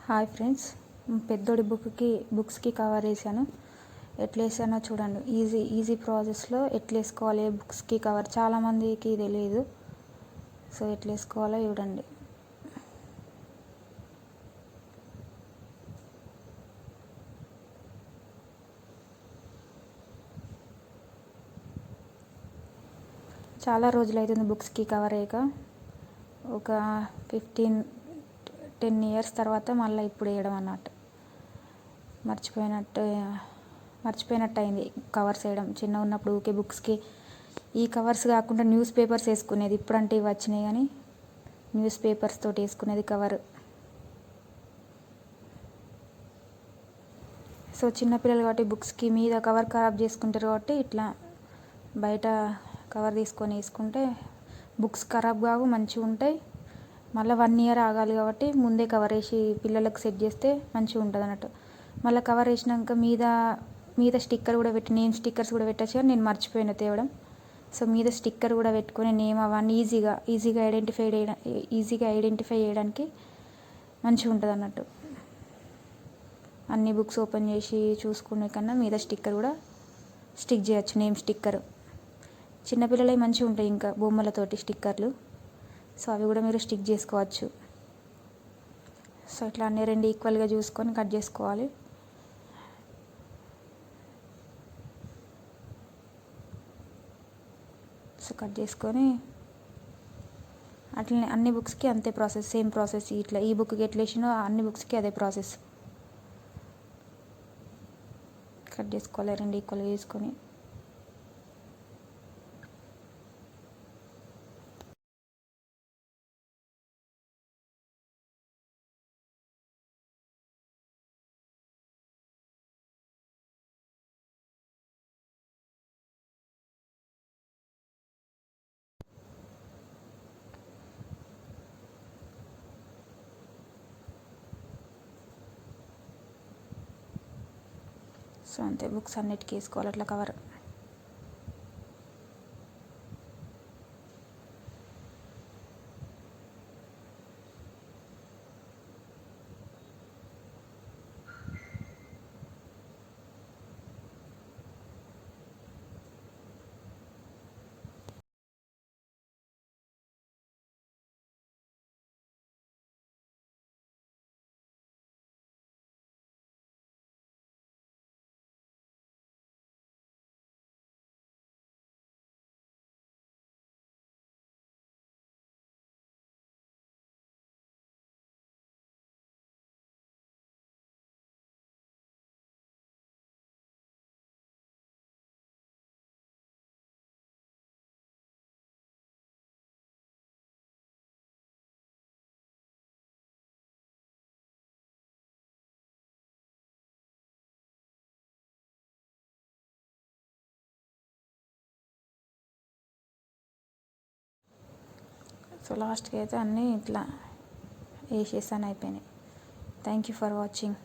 Hi friends, పెద్దోడి బుక్స్కి cover వేసాను. ఎట్లా వేసానో చూడండి. ఈజీ ప్రాసెస్లో ఎట్లా వేసుకోవాలి బుక్స్కి కవర్ చాలామందికి తెలియదు. సో ఎట్లా వేసుకోవాలో చూడండి. చాలా రోజులు అవుతుంది బుక్స్కి కవర్ వేయక. ఒక 10 ఇయర్స్ తర్వాత మళ్ళీ ఇప్పుడు వేయడం అన్నట్టు. మర్చిపోయినట్టు అయింది కవర్స్ వేయడం. చిన్న ఉన్నప్పుడు ఊకే బుక్స్కి ఈ కవర్స్ కాకుండా న్యూస్ పేపర్స్ వేసుకునేది. ఇప్పుడంటే ఇవి వచ్చినాయి కానీ న్యూస్ పేపర్స్ తోటి వేసుకునేది కవర్. సో చిన్నపిల్లలు కాబట్టి బుక్స్కి మీద కవర్ ఖరాబ్ చేసుకుంటారు కాబట్టి ఇట్లా బయట కవర్ తీసుకొని వేసుకుంటే బుక్స్ ఖరాబ్ కావు, మంచిగా ఉంటాయి. మళ్ళీ 1 ఇయర్ ఆగాలి కాబట్టి ముందే కవర్ వేసి పిల్లలకు సెట్ చేస్తే మంచిగా ఉంటుంది అన్నట్టు. మళ్ళీ కవర్ వేసినాక మీద స్టిక్కర్ కూడా పెట్టి నేమ్ స్టిక్కర్స్ కూడా పెట్టచ్చు. కానీ నేను మర్చిపోయిన తేవడం. సో మీద స్టిక్కర్ కూడా పెట్టుకొని నేమ్ అవన్నీ ఈజీగా ఐడెంటిఫై చేయడానికి మంచిగా ఉంటుంది అన్నట్టు. అన్ని బుక్స్ ఓపెన్ చేసి చూసుకునే కన్నా మీద స్టిక్కర్ కూడా స్టిక్ చేయొచ్చు, నేమ్ స్టిక్కర్. చిన్నపిల్లలవి మంచిగా ఉంటాయి, ఇంకా బొమ్మలతోటి స్టిక్కర్లు. సో అవి కూడా మీరు స్టిక్ చేసుకోవచ్చు. సో ఇట్లా అన్నీ 2 ఈక్వల్గా చూసుకొని కట్ చేసుకోవాలి. సో కట్ చేసుకొని అట్లనే అన్ని బుక్స్కి అంతే ప్రాసెస్, సేమ్ ప్రాసెస్. ఇట్లా ఈ బుక్కి ఎట్లా వేసినో అన్ని బుక్స్కి అదే ప్రాసెస్. కట్ చేసుకోవాలి 2 ఈక్వల్గా తీసుకొని. సో అంతే, బుక్స్ అన్నిటికీ వేసుకోవాలి అట్లా కవర్. సో లాస్ట్కి అయితే అన్నీ ఇట్లా వేసేసాను, అయిపోయినాయి. Thank you for watching.